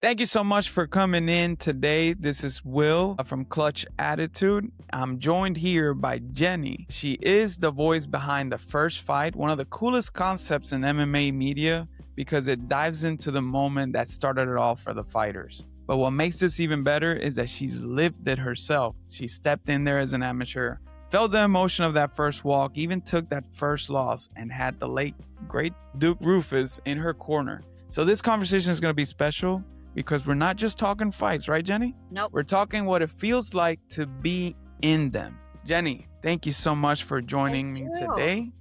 Thank you so much for coming in today. This is Will from Clutch Attitude. I'm joined here by Jenny. She is the voice behind The First Fight, one of the coolest concepts in MMA media because it dives into the moment that started it all for the fighters. But what makes this even better is that she's lived it herself. She stepped in there as an amateur, felt the emotion of that first walk, even took that first loss, and had the late, great Duke Rufus in her corner. So this conversation is going to be special because we're not just talking fights, right, Jenny? Nope. We're talking what it feels like to be in them. Jenny, thank you so much for joining me today.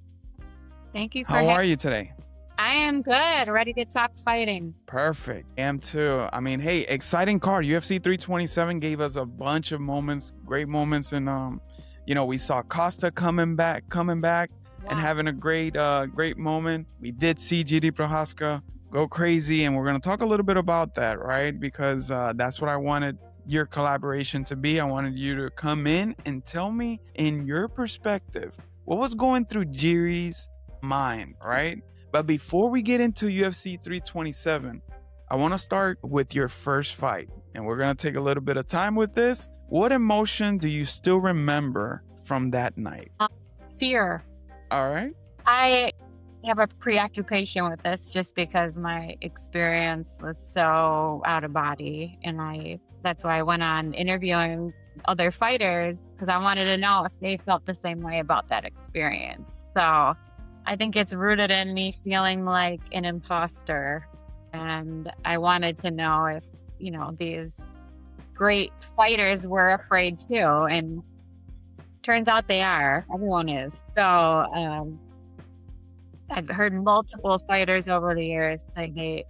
Thank you for How are you today? I am good. Ready to talk fighting. Perfect. Am too. I mean, hey, exciting card. UFC 327 gave us a bunch of moments, great moments, and we saw Costa coming back and having a great moment. We did see GD Prohaska go crazy, and we're going to talk a little bit about that, right? Because that's what I wanted your collaboration to be. I wanted you to come in and tell me, in your perspective, what was going through Jiri's mind, right? But before we get into UFC 327, I want to start with your first fight, and we're going to take a little bit of time with this. What emotion do you still remember from that night? Fear. All right. I have a preoccupation with this just because my experience was so out of body, and that's why I went on interviewing other fighters, because I wanted to know if they felt the same way about that experience. So I think it's rooted in me feeling like an imposter, and I wanted to know if these great fighters were afraid too, and turns out they are. Everyone is. So I've heard multiple fighters over the years say they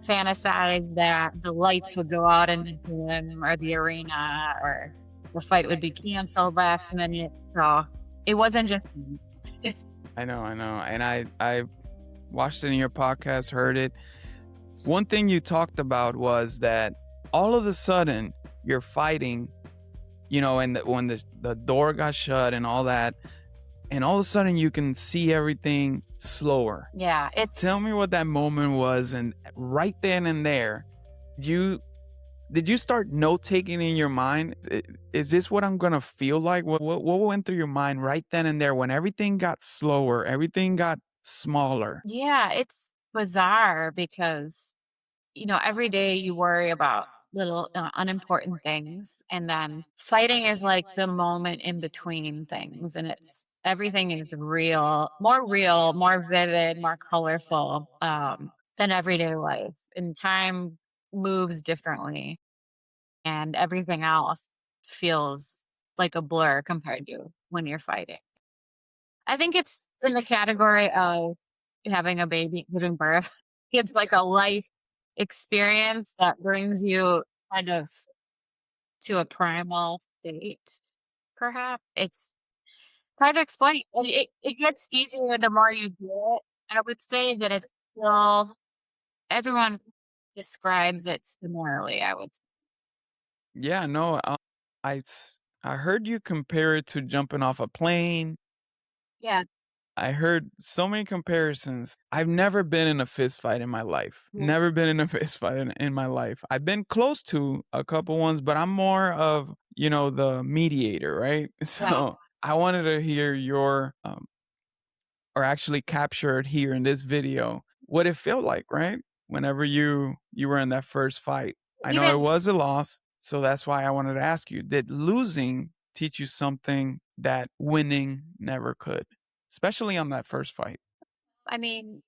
fantasize that the lights would go out in the gym or the arena, or the fight would be canceled last minute. So it wasn't just me. I know. And I watched it in your podcast, heard it. One thing you talked about was that all of a sudden you're fighting, and when the door got shut and all that, and all of a sudden you can see everything slower. Yeah. Tell me what that moment was, and right then and there, did you start note-taking in your mind? Is this what I'm gonna feel like? What went through your mind right then and there when everything got slower, everything got smaller? Yeah, it's bizarre because, every day you worry about little unimportant things. And then fighting is like the moment in between things. And everything is real, more vivid, more colorful than everyday life. And time moves differently, and everything else feels like a blur compared to when you're fighting. I think it's in the category of having a baby, giving birth. It's like a life experience that brings you kind of to a primal state, perhaps. It's hard to explain. And it gets easier the more you do it. I would say that it's still, everyone describes it similarly, I would say. Yeah, no, I heard you compare it to jumping off a plane. Yeah. I heard so many comparisons. I've never been in a fist fight in my life. Yeah. Never been in a fist fight in my life. I've been close to a couple ones, but I'm more of, the mediator, right? So I wanted to hear your, or actually capture it here in this video, what it felt like, right? Whenever you were in that first fight. I know it was a loss, so that's why I wanted to ask you, did losing teach you something that winning never could? Especially on that first fight. I mean,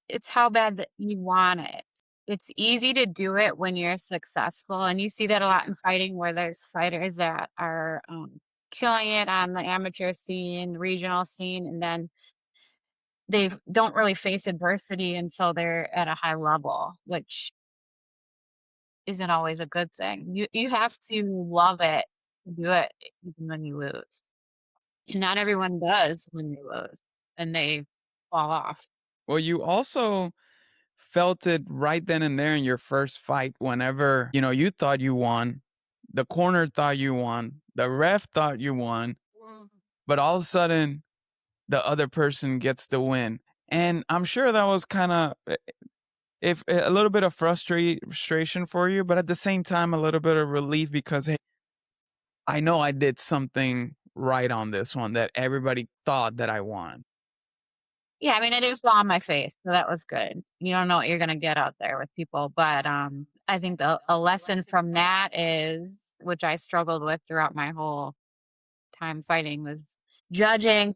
it's how bad that you want it. It's easy to do it when you're successful, and you see that a lot in fighting, where there's fighters that are killing it on the amateur scene, regional scene, and then they don't really face adversity until they're at a high level, which isn't always a good thing. You have to love it to do it even when you lose. And not everyone does when they lose and they fall off. Well, you also felt it right then and there in your first fight whenever, you thought you won, the corner thought you won, the ref thought you won, but all of a sudden the other person gets the win. And I'm sure that was kind of if a little bit of frustration for you, but at the same time, a little bit of relief because hey, I know I did something right on this one that everybody thought that I won. Yeah, I mean, it is on my face, so that was good. You don't know what you're gonna get out there with people, but, I think the a lesson from that is which I struggled with throughout my whole time fighting, was judging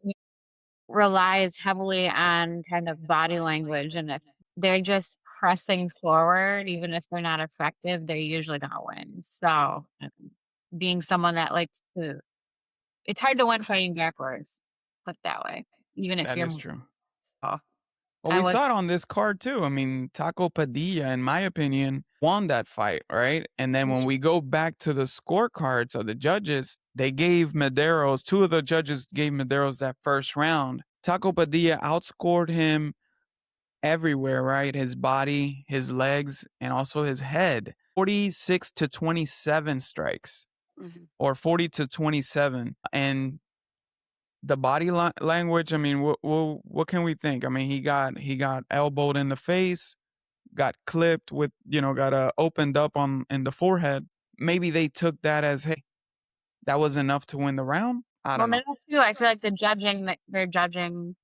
relies heavily on kind of body language, and if they're just pressing forward, even if they're not effective, they're usually gonna win. So, being someone that likes to it's hard to win fighting backwards, put it that way, even if That you're is true. oh, Well, I we was saw it on this card too. I mean, Taco Padilla, in my opinion, won that fight, right? And then when Mhm, we go back to the scorecards of the judges, they gave Medeiros, two of the judges gave Medeiros that first round. Taco Padilla outscored him everywhere, right? His body, his legs, and also his head. 46 to 27 strikes mhm. or 40 to 27. And the body language, I mean, what can we think? I mean, he got elbowed in the face, got clipped with, got opened up on in the forehead. Maybe they took that as, hey, that was enough to win the round. I Well, don't know. maybe too, I feel like they're judging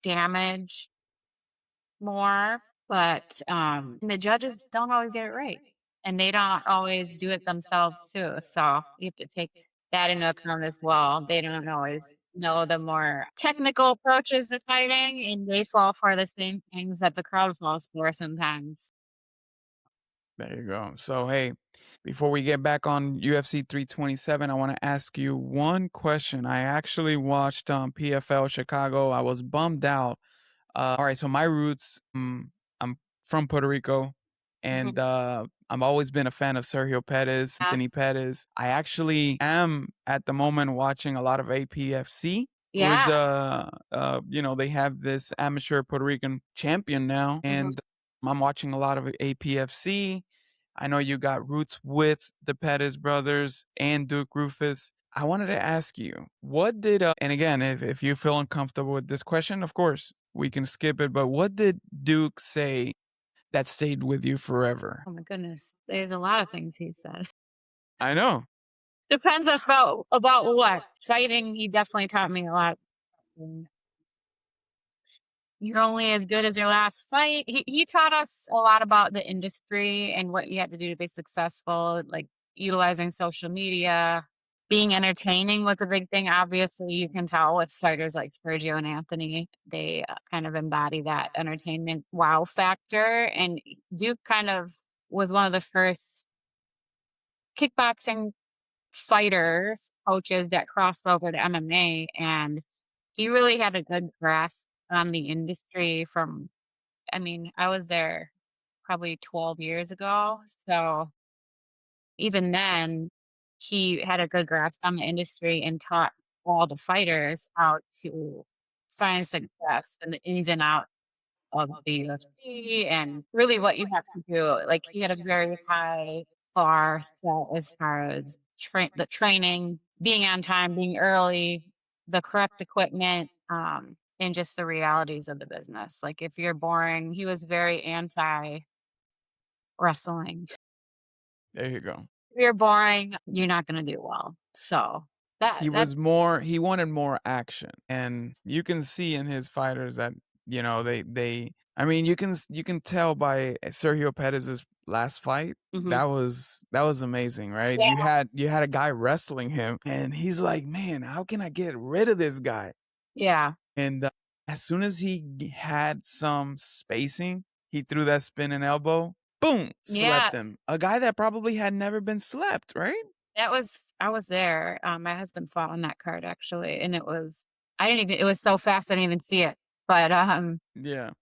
damage more, but, the judges don't always get it right, and they don't always do it themselves too, so you have to take that into account as well. They don't always know the more technical approaches to fighting, and they fall for the same things that the crowd falls for sometimes. There you go. So, hey, before we get back on UFC 327, I want to ask you one question. I actually watched PFL Chicago. I was bummed out. All right, so my roots, I'm from Puerto Rico, and Mhm. I've always been a fan of Sergio Pettis, Yeah. Anthony Pettis. I actually am at the moment watching a lot of APFC, who is Yeah. they have this amateur Puerto Rican champion now, Mhm. and I'm watching a lot of APFC. I know you got roots with the Pettis brothers and Duke Rufus. I wanted to ask you, what did and again, if you feel uncomfortable with this question, of course, we can skip it, but what did Duke say that stayed with you forever? Oh my goodness. There's a lot of things he said. I know. Depends about what. Fighting, he definitely taught me a lot. You're only as good as your last fight. He taught us a lot about the industry and what you had to do to be successful, like utilizing social media. Being entertaining was a big thing. Obviously, you can tell with fighters like Sergio and Anthony, they kind of embody that entertainment wow factor. And Duke kind of was one of the first kickboxing fighters, coaches that crossed over to MMA. And he really had a good grasp on the industry from I mean, I was there probably 12 years ago, so even then, he had a good grasp on the industry and taught all the fighters how to find success and the ins and outs of the UFC and really what you have to do. Like, he had a very high bar set as far as the training, being on time, being early, the correct equipment, and just the realities of the business. Like, if you're boring, he was very anti wrestling. There you go. If you're boring, you're not gonna do well. So that He wanted more action. And you can see in his fighters that, they I mean, you can tell by Sergio Pettis's last fight, mhm. that was amazing, right? Yeah, You had a guy wrestling him and he's like, "Man, how can I get rid of this guy?" yeah, And as soon as he had some spacing, he threw that spinning elbow, boom, yeah. slept him. A guy that probably had never been slept, right? That was I was there. My husband fought on that card actually, and I didn't even it was so fast I didn't even see it. But, Yeah.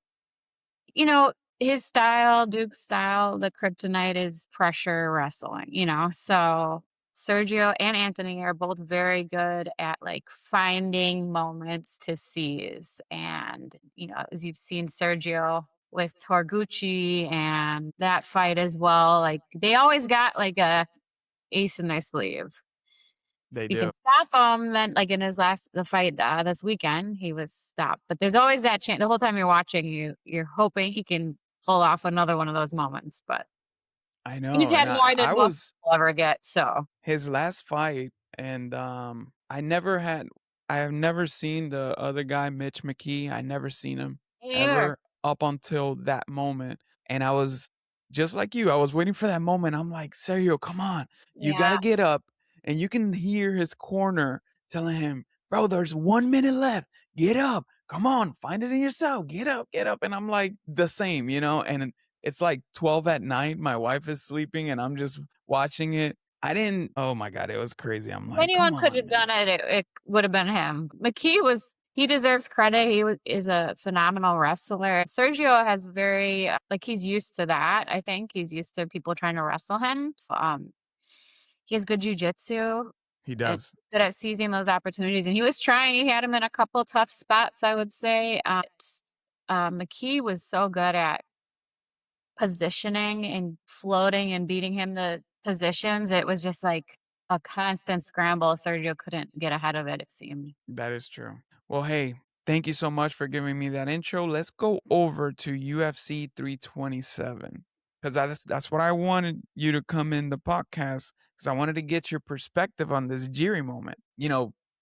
you know, his style, Duke's style, the kryptonite is pressure wrestling, you know? So, Sergio and Anthony are both very good at, like, finding moments to seize, and, as you've seen Sergio with Torgucci and that fight as well, like, they always got, like, a ace in their sleeve. They You can do. stop him, then like in the fight, this weekend, he was stopped, but there's always that chance the whole time you're watching, you're hoping he can pull off another one of those moments, but I he's know, and had more than I most was will ever get, so his last fight, and I have never seen the other guy, Mitch McKee. I never seen him me neither. ever up until that moment, and I was just like you. I was waiting for that moment. I'm like, Sergio, come on, you got Yeah. to get up, and you can hear his corner telling him, bro, there's 1 minute left. Get up, come on, find it in yourself. Get up, and I'm like the same, and it's like 12 at night. My wife is sleeping, and I'm just watching it. I didn't oh my god, it was crazy. I'm If like, anyone "Come could on, have man." done it, it would have been him. McKee was he deserves credit. Is a phenomenal wrestler. Sergio has very like he's used to that. I think he's used to people trying to wrestle him. So, he has good jujitsu He and does. good at seizing those opportunities. And he was trying. He had him in a couple tough spots, I would say. McKee was so good at positioning and floating and beating him the positions. It was just like a constant scramble. Sergio couldn't get ahead of it seemed. That is true. Well, hey, thank you so much for giving me that intro. Let's go over to UFC 327 because that's what I wanted you to come in the podcast because I wanted to get your perspective on this Jiri moment.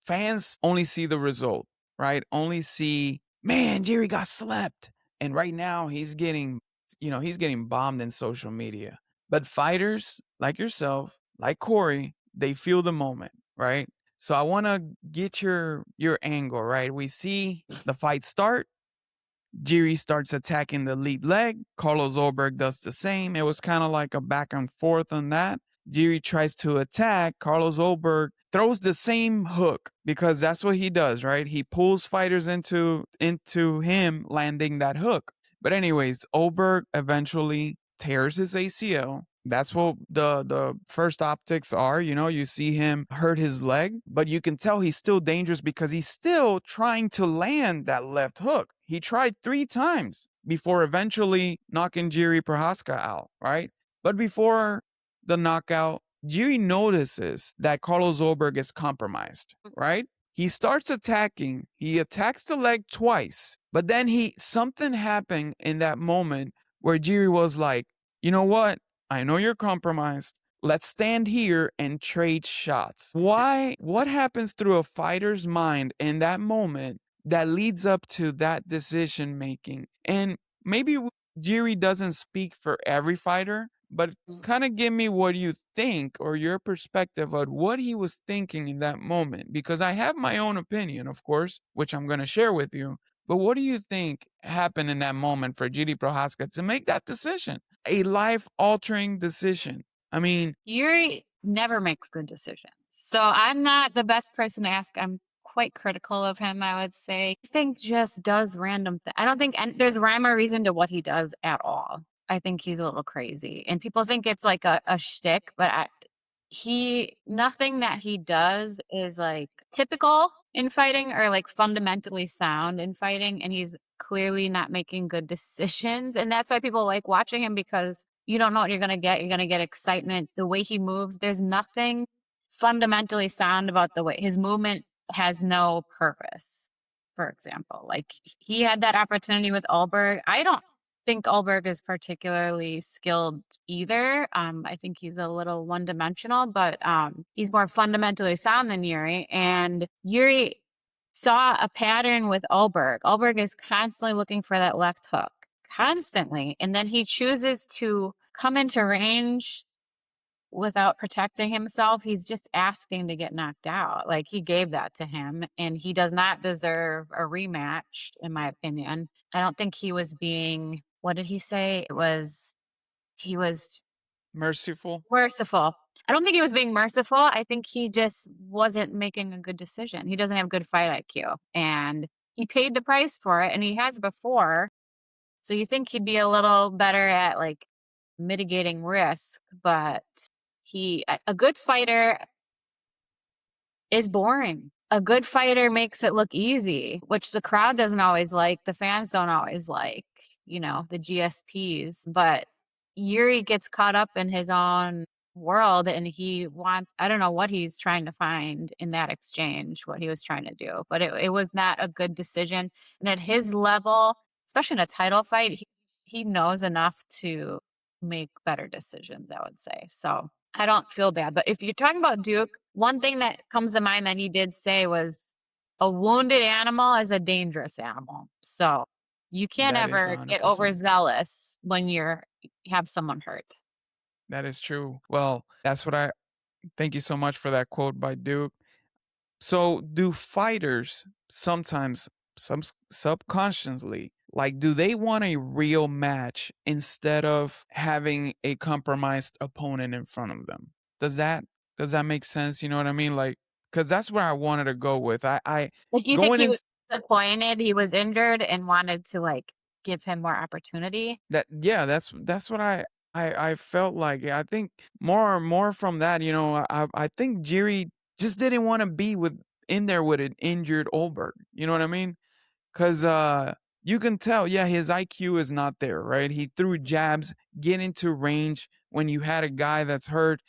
Fans only see the result, right? Only see, man, Jiri got slept, and right now he's getting bombed in social media. But fighters like yourself, like Corey, they feel the moment, right? So I want to get your angle, right? We see the fight start. Jiri starts attacking the lead leg. Carlos Ulberg does the same. It was kind of like a back and forth on that. Jiri tries to attack. Carlos Ulberg throws the same hook because that's what he does, right? He pulls fighters into him landing that hook. But anyways, Ulberg eventually tears his ACL. That's what the first optics are. You see him hurt his leg, but you can tell he's still dangerous because he's still trying to land that left hook. He tried 3 times before eventually knocking Jiri Prohaska out, right? But before the knockout, Jiri notices that Carlos Ulberg is compromised, right? He starts attacking. He attacks the leg twice, but then something happened in that moment where Jiri was like, you know what? I know you're compromised. Let's stand here and trade shots. Why? What happens through a fighter's mind in that moment that leads up to that decision making? And maybe Jiri doesn't speak for every fighter, but kind of give me what you think or your perspective on what he was thinking in that moment. Because I have my own opinion, of course, which I'm going to share with you. But what do you think happened in that moment for Jiri Prohaska to make that decision? A life altering decision. I mean, Yuri never makes good decisions. So I'm not the best person to ask. I'm quite critical of him, I would say. I think just does random I don't think and there's rhyme or reason to what he does at all. I think he's a little crazy. And people think it's like a shtick, but he nothing that he does is like typical in fighting or like fundamentally sound in fighting. And he's clearly not making good decisions. And that's why people like watching him because you don't know what you're going to get. You're going to get excitement. The way he moves, there's nothing fundamentally sound about the way his movement has no purpose. For example, like he had that opportunity with Ulberg. I don't think Ulberg is particularly skilled either. I think he's a little one dimensional, but he's more fundamentally sound than Yuri. And Yuri saw a pattern with Ulberg. Ulberg is constantly looking for that left hook, constantly. And then he chooses to come into range without protecting himself. He's just asking to get knocked out. Like he gave that to him, and he does not deserve a rematch, in my opinion. I don't think he was being, what did he say? He was merciful. merciful. I don't think he was being merciful. I think he just wasn't making a good decision. He doesn't have good fight IQ, and he paid the price for it, and he has before. So you think he'd be a little better at like mitigating risk, but a good fighter is boring. A good fighter makes it look easy, which the crowd doesn't always like, the fans don't always like, the GSPs. But Yuri gets caught up in his own world and I don't know what he's trying to find in that exchange, what he was trying to do. But it was not a good decision. And at his level, especially in a title fight, he knows enough to make better decisions, I would say. So I don't feel bad. But if you're talking about Duke, one thing that comes to mind that he did say was a wounded animal is a dangerous animal. So you can't That is ever get 100%. overzealous when you have someone hurt. That is true. Well, that's what I thank you so much for that quote by Duke. So, do fighters sometimes subconsciously, like, do they want a real match instead of having a compromised opponent in front of them? Does that does that make sense? You know what I mean? Like, because that's where I wanted to go with. I Like, you think going he in was disappointed he was injured and wanted to, like, give him more opportunity? that yeah, that's what I felt like. Yeah, I think more from that. I think Jiri just didn't want to be with in there with an injured Olberg. You know what I mean? 'Cause, you can tell, yeah, his IQ is not there, right? He threw jabs, get into range when you had a guy that's hurt,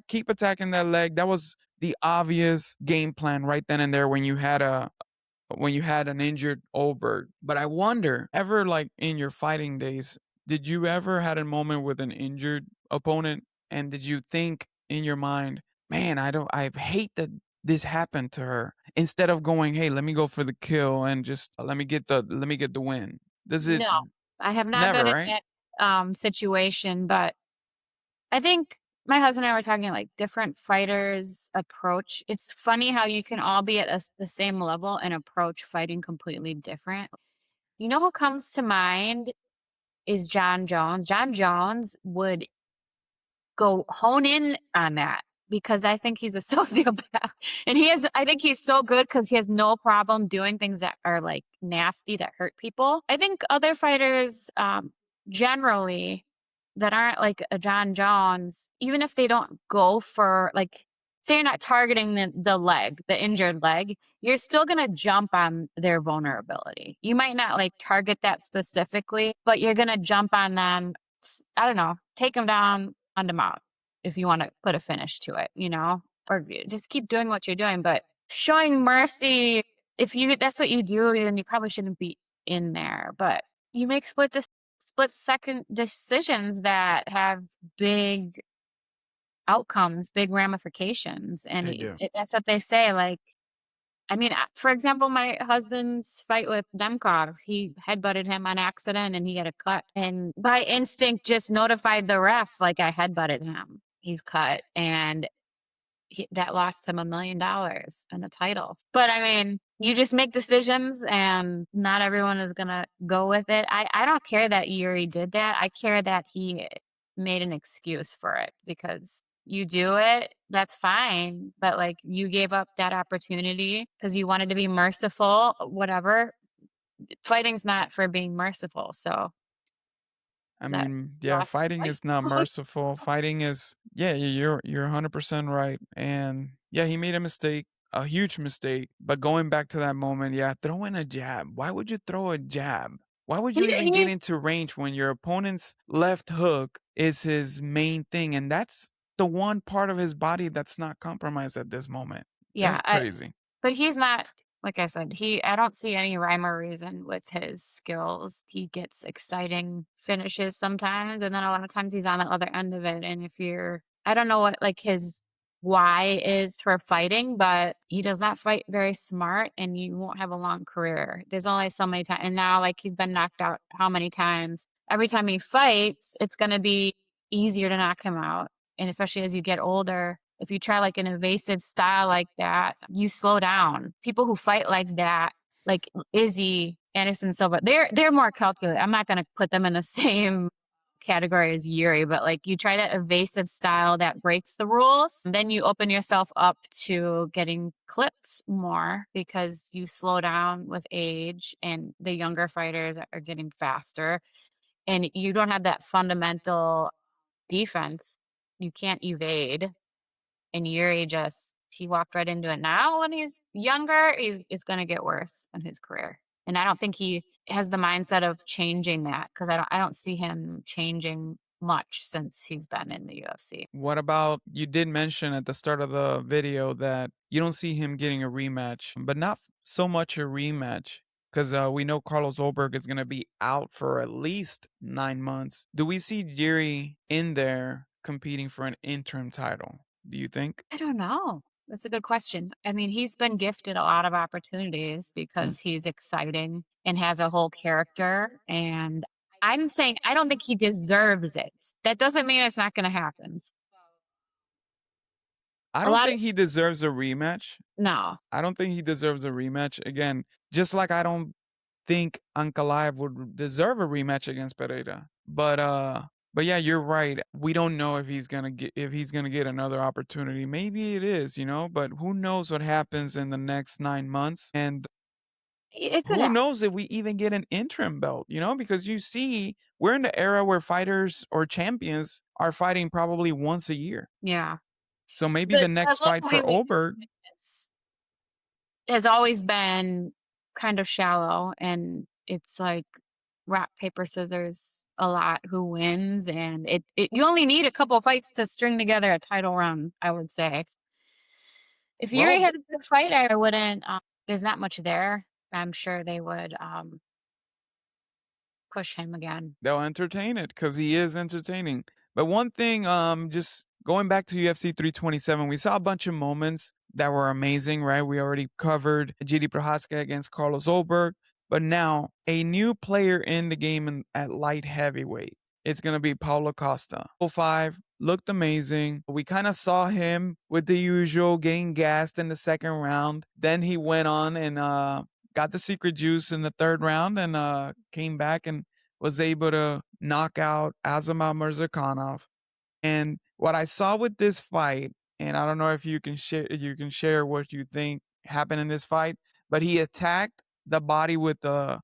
keep attacking that leg. That was the obvious game plan right then and there when you had an injured Oldberg. But I wonder, ever like in your fighting days, did you ever had a moment with an injured opponent? And did you think in your mind, man, I hate that this happened to her instead of going, hey, let me go for the kill and just let me get the win. Does it No, I have not never, been in right? that, situation, but I think my husband and I were talking, like, different fighters' approach. It's funny how you can all be at the same level and approach fighting completely different. You know who comes to mind is John Jones. John Jones would go hone in on that because I think he's a sociopath. And I think he's so good because he has no problem doing things that are like nasty that hurt people. I think other fighters, generally, that aren't like a John Jones, even if they don't go for like, say you're not targeting the leg, the injured leg, you're still gonna jump on their vulnerability. You might not like target that specifically, but you're gonna jump on them. I don't know, take them down on them out if you want to put a finish to it, or just keep doing what you're doing. But showing mercy, if you that's what you do, then you probably shouldn't be in there. But you make split second decisions that have big outcomes, big ramifications, and They do. that's what they say. Like, I mean, for example, my husband's fight with Demkov, he headbutted him on accident and he had a cut. And by instinct, just notified the ref, like, I headbutted him. He's cut. And that lost him $1 million and a title. But I mean, you just make decisions and not everyone is going to go with it. I don't care that Yuri did that. I care that he made an excuse for it because you do it, that's fine. But like you gave up that opportunity because you wanted to be merciful, whatever. Fighting's not for being merciful. So I that mean, yeah, lost the fighting fight. is not merciful. Fighting is yeah, you're 100% right. And yeah, he made a mistake, a huge mistake. But going back to that moment, yeah, throw in a jab. Why would you throw a jab? Why would you even get he, into range when your opponent's left hook is his main thing? And that's the one part of his body that's not compromised at this moment. yeah, That's crazy. but he's not like I said, I don't see any rhyme or reason with his skills. He gets exciting finishes sometimes, and then a lot of times he's on the other end of it, and if you're I don't know what, like, his why is for fighting, but he does not fight very smart, and you won't have a long career. There's only so many times and now, like, he's been knocked out how many times? Every time he fights, it's gonna be easier to knock him out, and especially as you get older, if you try like an evasive style like that, you slow down. People who fight like that, like Izzy, Anderson Silva, they're more calculated. I'm not gonna put them in the same category as Yuri, but like you try that evasive style that breaks the rules, then you open yourself up to getting clipped more because you slow down with age and the younger fighters are getting faster and you don't have that fundamental defense. You can't evade and Yuri just he walked right into it. Now when he's younger, it's gonna get worse in his career. And I don't think he has the mindset of changing that because I don't see him changing much since he's been in the UFC. What about you did mention at the start of the video that you don't see him getting a rematch, but not so much a rematch. because we know Carlos Ulberg is gonna be out for at least 9 months. Do we see Jiri in there competing for an interim title? Do you think? I don't know. That's a good question. I mean, he's been gifted a lot of opportunities Mm. because he's exciting and has a whole character. And I'm saying I don't think he deserves it. That doesn't mean it's not going to happen. I A don't lot of think he deserves a rematch. no, I don't think he deserves a rematch. Again, just like I don't think Ankalaev would deserve a rematch against Pereira. But yeah, you're right. We don't know if he's gonna get another opportunity. Maybe it is, but who knows what happens in the next 9 months? And it could who happen. knows if we even get an interim belt, because you see, we're in the era where fighters or champions are fighting probably once a year. Yeah. So maybe The the next local fight for heavyweight Oberg. is has always been kind of shallow, and it's like rock, paper, scissors a lot who wins, and it you only need a couple of fights to string together a title run, I would say. If Yuri Well, had a good fight, I wouldn't, there's not much there. I'm sure they would, push him again. they'll entertain it because he is entertaining. But one thing, just going back to UFC 327, we saw a bunch of moments that were amazing, right? We already covered GD Prohaska against Carlos Ulberg, but now a new player in the game at light heavyweight. It's going to be Paulo Costa. 05 looked amazing. We kind of saw him with the usual getting gassed in the second round. Then he went on and got the secret juice in the third round and came back and was able to knock out Azamat Murzakanov. And what I saw with this fight, and I don't know if you can share what you think happened in this fight, but he attacked the body with the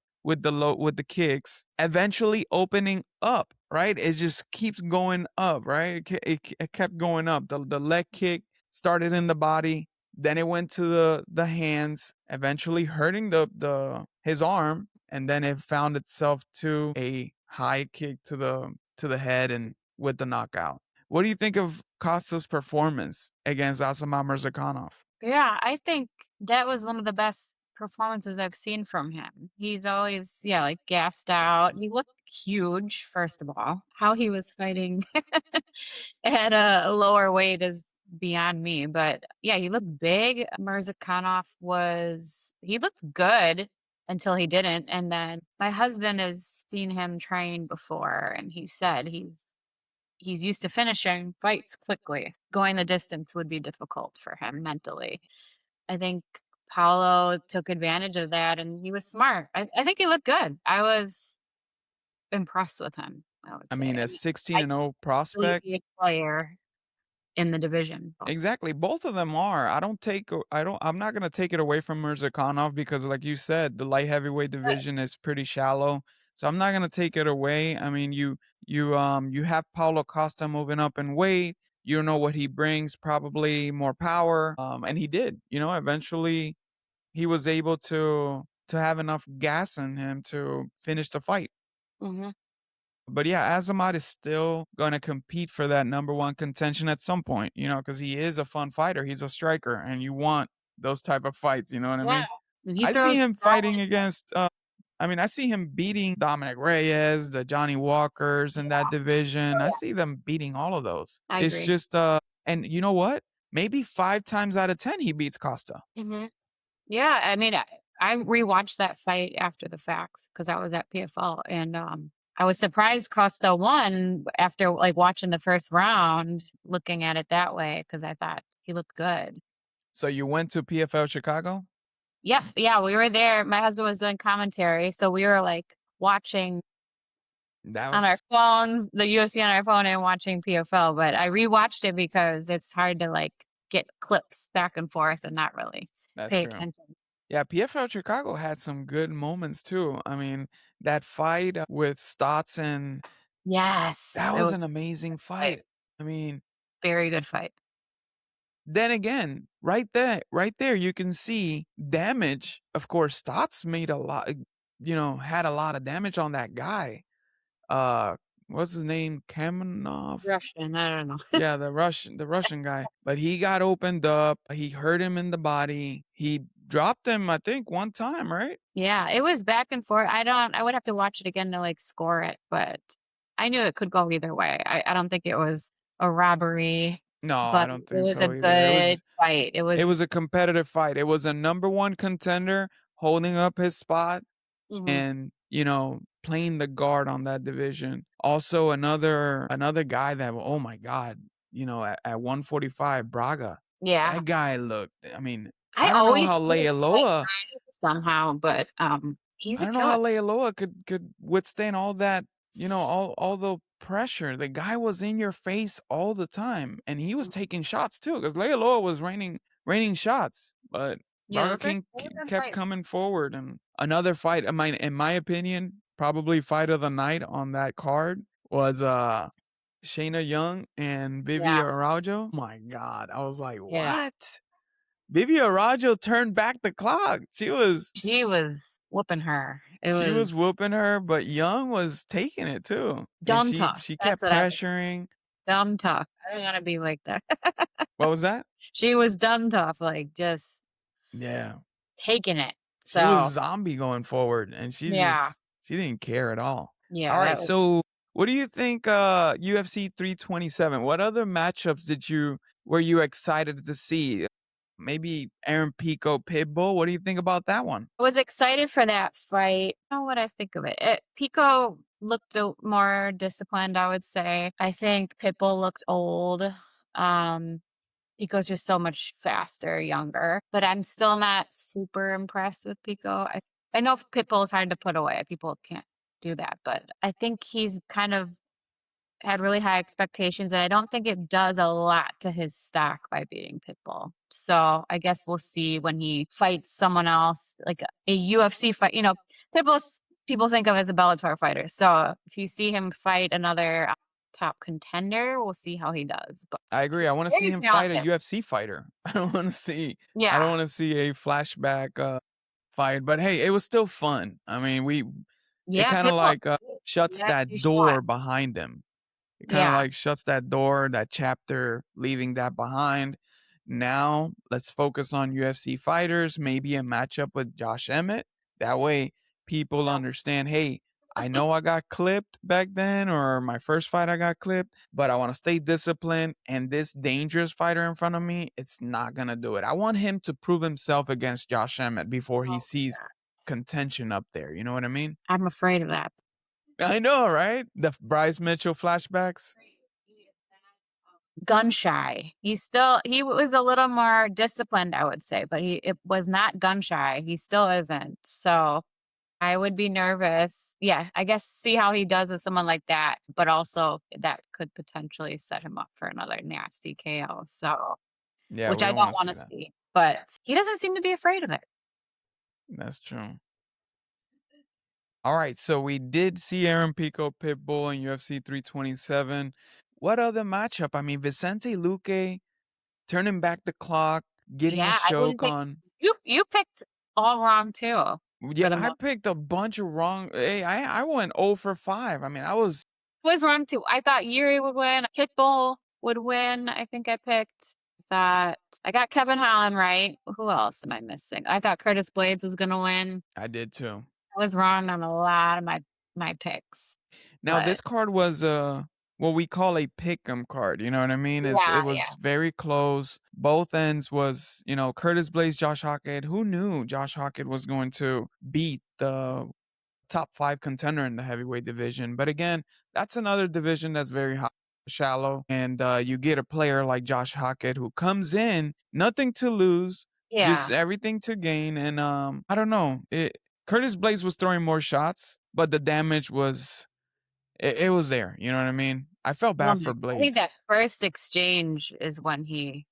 kicks, eventually opening up, right? It just keeps going up, right? It kept going up. The leg kick started in the body, then it went to the hands, eventually hurting the his arm, and then it found itself to a high kick to the head and with the knockout. What do you think of Costa's performance against Asamah Murzakanov? Yeah, I think that was one of the best performances I've seen from him. He's always, yeah, like gassed out. He looked huge, first of all. How he was fighting at a lower weight is beyond me. But yeah, he looked big. Mirzakhanov he looked good until he didn't. And then my husband has seen him train before, and he said he's used to finishing fights quickly. Going the distance would be difficult for him mentally. I think Paulo took advantage of that and he was smart. I think he looked good. I was impressed with him, I would I say. mean, I a mean, 16 I and 0 believe prospect. be a player in the division. Exactly. Both of them are. I'm not going to take it away from Mirzakhanov because like you said, the light heavyweight But division is pretty shallow. So I'm not going to take it away. I mean, you have Paulo Costa moving up in weight. You know what he brings, probably more power. And he did. Eventually he was able to have enough gas in him to finish the fight. mhm. But yeah, Azamat is still going to compete for that number one contention at some point, because he is a fun fighter. He's a striker, and you want those type of fights. You know what I Yeah. mean? And he I see throws him all fighting against. I see him beating Dominic Reyes, the Johnny Walkers in that division. oh I yeah, see them beating all of those. I It's agree. just, and you know what? Maybe 5 times out of 10 he beats Costa. Mhm. Yeah, I mean, I rewatched that fight after the facts because I was at PFL, and I was surprised Costa won after like watching the first round, looking at it that way because I thought he looked good. So you went to PFL Chicago? Yeah, yeah, we were there. My husband was doing commentary, so we were like watching That on our was phones, the UFC on our phone, and watching PFL. But I rewatched it because it's hard to like get clips back and forth and not really that's pay true. attention. Yeah, PFL Chicago had some good moments too. I mean, that fight with Stotts, and Yes, that it was an was amazing a fight. I mean, very good fight. then again, right there, you can see damage. Of course, Stotts made a lot, had a lot of damage on that guy. Uh, what's his name? Kamenov? Russian, I don't know. Yeah, the Russian guy. But he got opened up. He hurt him in the body. He dropped him, I think, one time, right? Yeah, it was back and forth. I would have to watch it again to, like, score it, but I knew it could go either way. I don't think it was a robbery, No, I but don't it think was a so either. It good was fight. It it was was a competitive fight. It was a number one contender holding up his spot mhm. and, playing the guard on that division. Also, another guy that, oh my God, at 145, Braga. Yeah. That guy looked. I mean, I I don't know always how see his fight Lealoa. somehow, but, he's I a don't know killer. how Lealoa could withstand all that, all the pressure. The guy was in your face all the time, and he was taking shots too, because Lealoa was raining shots, but Yeah, Braga those King are good kept fights. coming forward. And another fight, in my opinion, probably fight of the night on that card was Shayna Young and Yeah, Vivi Araujo. My God, I was like, yeah. what? Vivi Araujo turned back the clock. She was She was whooping her. It she was was whooping her, but Young was taking it too, and dumb she tough. she That's kept what I was pressuring. dumb tough. I don't wanna be like that. What was that? She was dumb tough, like, just Yeah. taking it. She was So, zombie going forward, and yeah, she didn't care at all. yeah, Alright, that was so what do you think, UFC 327? What other matchups were you excited to see? Maybe Aaron Pico Pitbull? What do you think about that one? I was excited for that fight. Oh, what I think of it. Pico looked more disciplined, I would say. I think Pitbull looked old. Um, Pico's just so much faster, younger, but I'm still not super impressed with Pico. I know Pitbull is hard to put away. People can't do that, but I think he's kind of had really high expectations, and I don't think it does a lot to his stock by beating Pitbull. So I guess we'll see when he fights someone else, like a UFC fight. Pitbull's people think of as a Bellator fighter. So if you see him fight another top contender, we'll see how he does. But I agree. I wanna see very him fight a talented. UFC fighter. I don't Yeah. wanna see a flashback, fight, but hey, it was still fun. I mean, it Yeah, kinda Pitbull. like, He shuts actually that shot. door behind him. It kinda Yeah. like shuts that door, that chapter, leaving that behind. Now, let's focus on UFC fighters, maybe a matchup with Josh Emmett. That way, people understand, "Hey, I know I got clipped back then, or my first fight I got clipped, but I wanna stay disciplined, and this dangerous fighter in front of me, it's not gonna do it." I want him to prove himself against Josh Emmett before he Oh, sees yeah. contention up there, you know what I mean? I'm afraid of that. I know, right? The Bryce Mitchell flashbacks? Gun shy. He was a little more disciplined, I would say, but he it was not gun shy. He still isn't. So I would be nervous. Yeah, I guess see how he does with someone like that, but also that could potentially set him up for another nasty KO. So Yeah, which we I don't don't wanna want see to that. see. But he doesn't seem to be afraid of it. That's true. Alright, so we did see Aaron Pico Pitbull in UFC 327. What other matchup? I mean, Vicente Luque turning back the clock, getting a Yeah, I choke wouldn't pick on. you picked all wrong too Yeah, for the I most. picked a bunch of wrong. Hey, I went 0 for 5. I mean, I was. Was wrong too. I thought Yuri would win. Pitbull would win. I think I picked that. I got Kevin Holland right. Who else am I missing? I thought Curtis Blades was gonna win. I did too. I was wrong on a lot of my picks, Now but this card was what we call a pick'em card, you know what I mean? It yeah, was very close. Both ends was, Curtis Blaze, Josh Hockett. Who knew Josh Hockett was going to beat the top 5 contender in the heavyweight division? But again, that's another division that's very shallow, and you get a player like Josh Hockett who comes in, nothing to lose, just yeah, everything to gain, and I don't know. Curtis Blaze was throwing more shots, but the damage it was there, you know what I mean? I felt bad for I think Blades. that first exchange is when he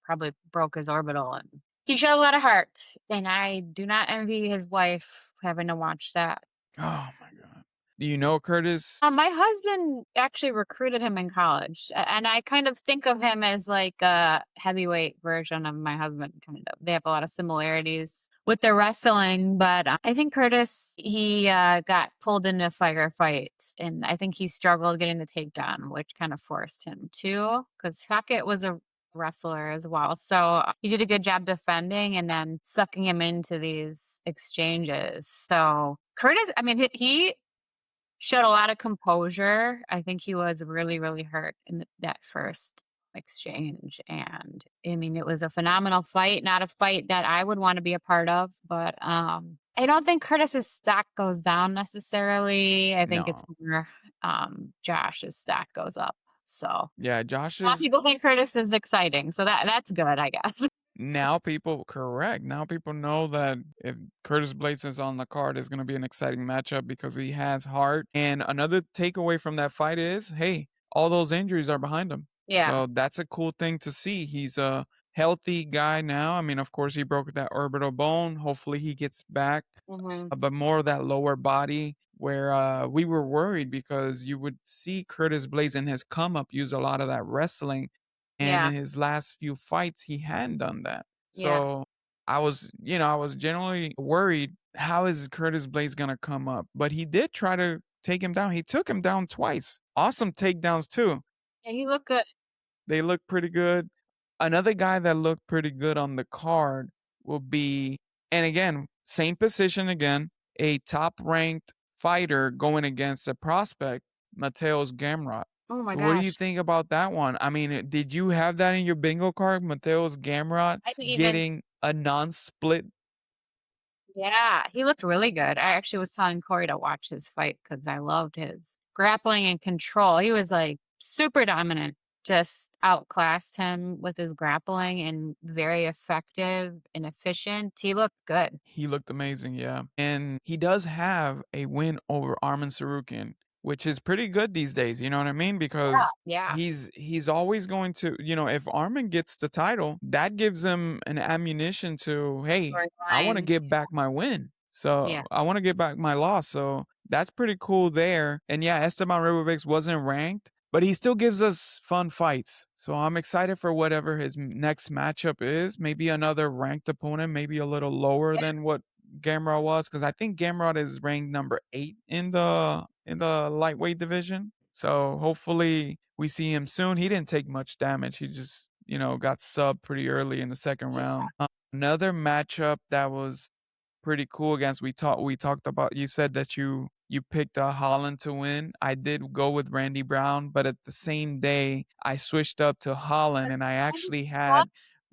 probably broke his orbital, and he showed a lot of heart, and I do not envy his wife having to watch that. Oh my god. Do you know Curtis? My husband actually recruited him in college, and I kind of think of him as like a heavyweight version of my husband. Kind of, they have a lot of similarities with the wrestling, but I think Curtis he got pulled into fire fights, and I think he struggled getting the takedown, which kind of forced him to. Because Hackett was a wrestler as well. So he did a good job defending and then sucking him into these exchanges. So Curtis, I mean, he showed a lot of composure. I think he was really, really hurt in that first exchange. And I mean, it was a phenomenal fight, not a fight that I would want to be a part of, but I don't think Curtis's stock goes down necessarily. I think it's No. more Josh's stock goes up. So a Yeah, Josh lot of is people think Curtis is exciting. So that's good, I guess. now people correct. Now people know that if Curtis Blades is on the card, it's going to be an exciting matchup because he has heart. And another takeaway from that fight is, hey, all those injuries are behind him. Yeah. So that's a cool thing to see. He's a healthy guy now. I mean, of course, he broke that orbital bone. Hopefully, he gets back, Hmm. but more of that lower body where we were worried because you would see Curtis Blades in his come up use a lot of that wrestling. And Yeah. in his last few fights, he hadn't done that. Yeah. So I was generally worried, how is Curtis Blades gonna come up? But he did try to take him down. He took him down twice. Awesome takedowns too. Yeah, you look good. They look pretty good. Another guy that looked pretty good on the card will be, and again, same position again, a top ranked fighter going against a prospect, Mateos Gamrot. Oh my So what do you gosh. think about that one? I mean, did you have that in your bingo card, Mateos Gamrot I didn't even getting a non-split? Yeah, he looked really good. I actually was telling Corey to watch his fight because I loved his grappling and control. He was like super dominant, just outclassed him with his grappling and very effective and efficient. He looked good. He looked amazing, yeah. And he does have a win over Arman Sarukian, which is pretty good these days, you know what I mean? Because Yeah. he's always going to, if Arman gets the title, that gives him an ammunition to, hey, I want to Storyline. get back my win. So Yeah. I want to get back my loss. So that's pretty cool there. And yeah, Esteban Ribovics wasn't ranked, but he still gives us fun fights. So I'm excited for whatever his next matchup is. Maybe another ranked opponent, maybe a little lower Yeah. than what Gamrot was, because I think Gamrot is ranked number 8 in the lightweight division. So hopefully we see him soon. He didn't take much damage. He just got subbed pretty early in the second Yeah. round. Another matchup that was pretty cool against we talked about, you said that you picked Holland to win. I did go with Randy Brown, but at the same day I switched up to Holland and I actually had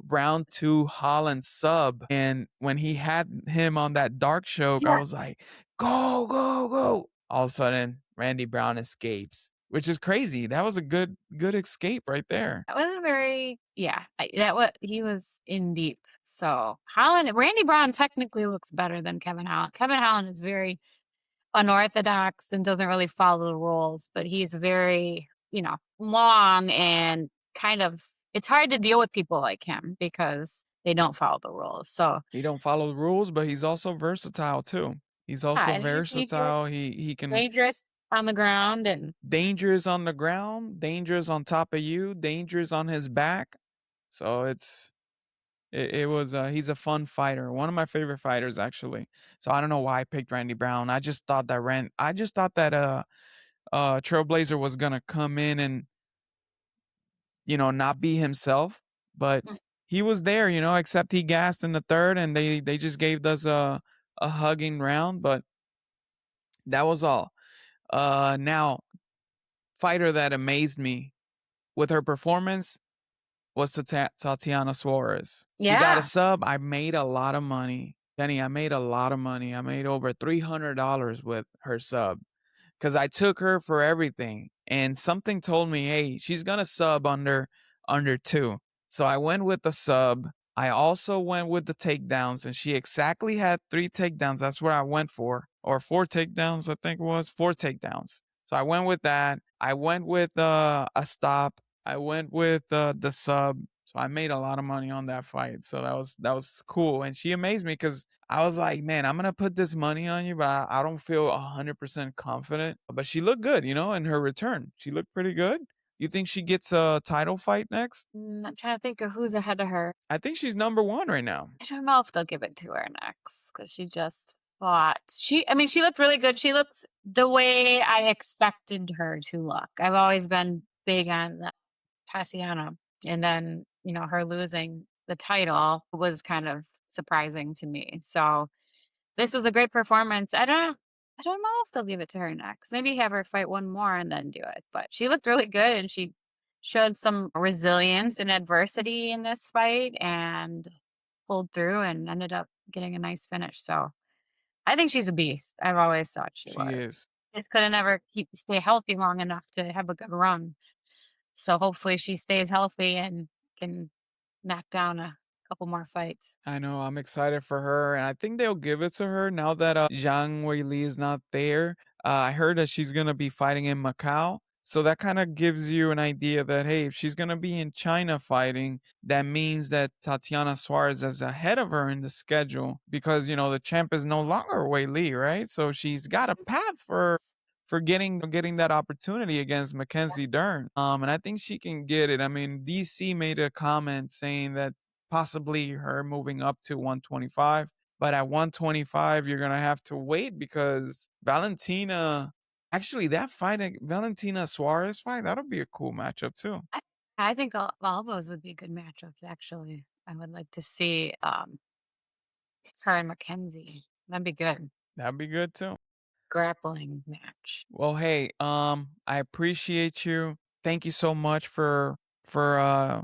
round 2 Holland sub, and when he had him on that dark choke, I Yeah. was like, "Go, go, go." All of a sudden, Randy Brown escapes, which is crazy. That was a good escape right there. That was a very yeah. That was he was in deep. So Holland, Randy Brown technically looks better than Kevin Holland. Kevin Holland is very unorthodox and doesn't really follow the rules, but he's very, long and kind of it's hard to deal with people like him because they don't follow the rules. So He don't follow the rules, but he's also versatile too. He's yeah, also and he's versatile. He can dangerous on the ground and dangerous on the ground, dangerous on top of you, dangerous on his back. So it was he's a fun fighter. One of my favorite fighters actually. So I don't know why I picked Randy Brown. I just thought that Trailblazer was gonna come in and not be himself, but mm, he was there, except he gassed in the third and they just gave us a hugging round, but that was all. Now fighter that amazed me with her performance was Tatiana Suarez. She got a yeah. sub. I made a lot of money. Benny, I made a lot of money. I made over $300 with her sub because I took her for everything. And something told me, hey, she's gonna sub under 2. So I went with the sub. I also went with the takedowns, and she exactly had 3 takedowns. That's what I went for. Or 4 takedowns, I think it was. 4 takedowns. So I went with that. I went with a stop. I went with the sub. So I made a lot of money on that fight. So that was cool. And she amazed me because I was like, man, I'm gonna put this money on you, but I don't feel 100% confident. But she looked good, in her return. She looked pretty good. You think she gets a title fight next? I'm trying to think of who's ahead of her. I think she's number 1 right now. I don't know if they'll give it to her next because she just fought. I mean, she looked really good. She looked the way I expected her to look. I've always been big on Tatiana. And then, her losing the title was kind of surprising to me. So this was a great performance. I don't know if they'll give it to her next. Maybe have her fight one more and then do it. But she looked really good and she showed some resilience in adversity in this fight and pulled through and ended up getting a nice finish. So I think she's a beast. I've always thought she She was. is. Just couldn't ever stay healthy long enough to have a good run. So hopefully she stays healthy and can knock down a couple more fights. I know, I'm excited for her, and I think they'll give it to her now that, Zhang Weili is not there. I heard that she's gonna be fighting in Macau, so that kinda gives you an idea that, hey, if she's gonna be in China fighting, that means that Tatiana Suarez is ahead of her in the schedule because, the champ is no longer Weili, right? So she's got a path for getting that opportunity against Mackenzie Dern. And I think she can get it. I mean, DC made a comment saying that possibly her moving up to 125. But at 125, you're gonna have to wait because Valentina. Actually, that fight, Valentina Suarez fight, that'll be a cool matchup too. I, I think all those would be good matchups. Actually, I would like to see her and Mackenzie. That'd be good. That'd be good too. Grappling match. Well, hey, I appreciate you. Thank you so much for uh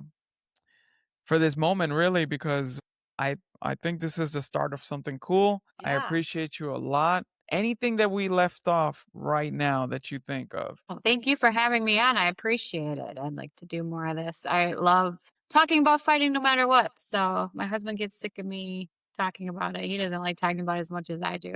for this moment, really, because I think this is the start of something cool. I Yeah. appreciate you a lot. Anything that we left off right now that you think of? Well, thank you for having me on. I appreciate it. I'd like to do more of this. I love talking about fighting no matter what. So my husband gets sick of me talking about it. He doesn't like talking about it as much as I do.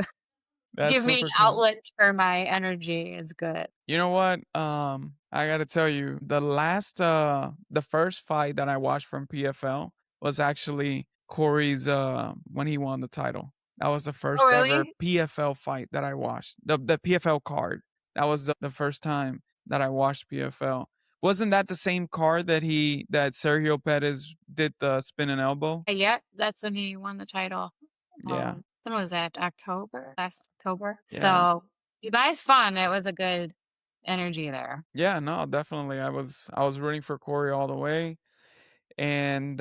That's Give me super cool. outlet for my energy is good. You know what? I gotta tell you, the first fight that I watched from PFL was actually Corey's when he won the title. That was the Oh, first ever really? PFL fight that I watched. The PFL card. That was the first time that I watched PFL. Wasn't that the same card that Sergio Perez did the spin and elbow? Yeah, that's when he won the title. Yeah. When was that? October? Last October? Yeah. So, Dubai's fun. It was a good energy there. Yeah, no, definitely. I was rooting for Corey all the way. And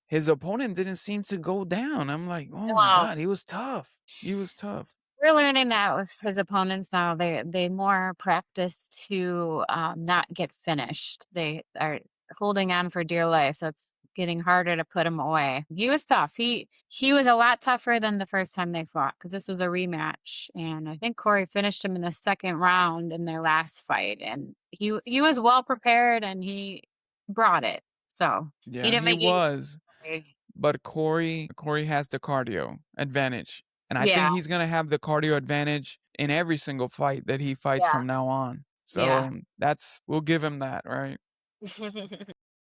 his opponent didn't seem to go down. I'm like, oh my Well, god, he was tough. He was tough. we're learning that with his opponents now. They more practice to not get finished. They are holding on for dear life, so it's getting harder to put him away. He was tough. He was a lot tougher than the first time they fought because this was a rematch, and I think Corey finished him in the second round in their last fight, and he was well prepared and he brought it. So he Yeah, didn't he make it was. easy. But Corey has the cardio advantage. And I Yeah, think he's gonna have the cardio advantage in every single fight that he fights yeah, from now on. yeah. So that's we'll give him that, right?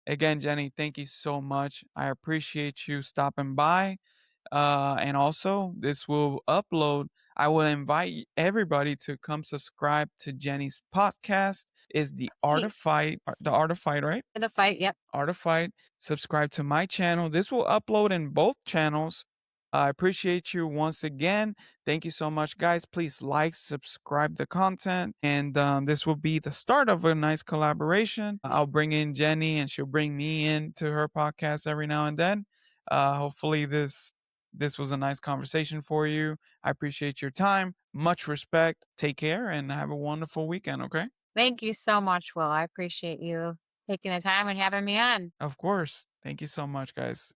Again, Jenny, thank you so much. I appreciate you stopping by. And also, this will upload. I will invite everybody to come subscribe to Jenny's podcast. Is Hey, The Art of Fight, right? for the fight. Yep. Art of Fight. Subscribe to my channel. This will upload in both channels. I appreciate you once again. Thank you so much, guys. Please like, subscribe the content, and this will be the start of a nice collaboration. I'll bring in Jenny, and she'll bring me in to her podcast every now and then. Hopefully, this was a nice conversation for you. I appreciate your time. Much respect. Take care, and have a wonderful weekend. Okay. Thank you so much, Will. I appreciate you taking the time and having me on. Of course. Thank you so much, guys.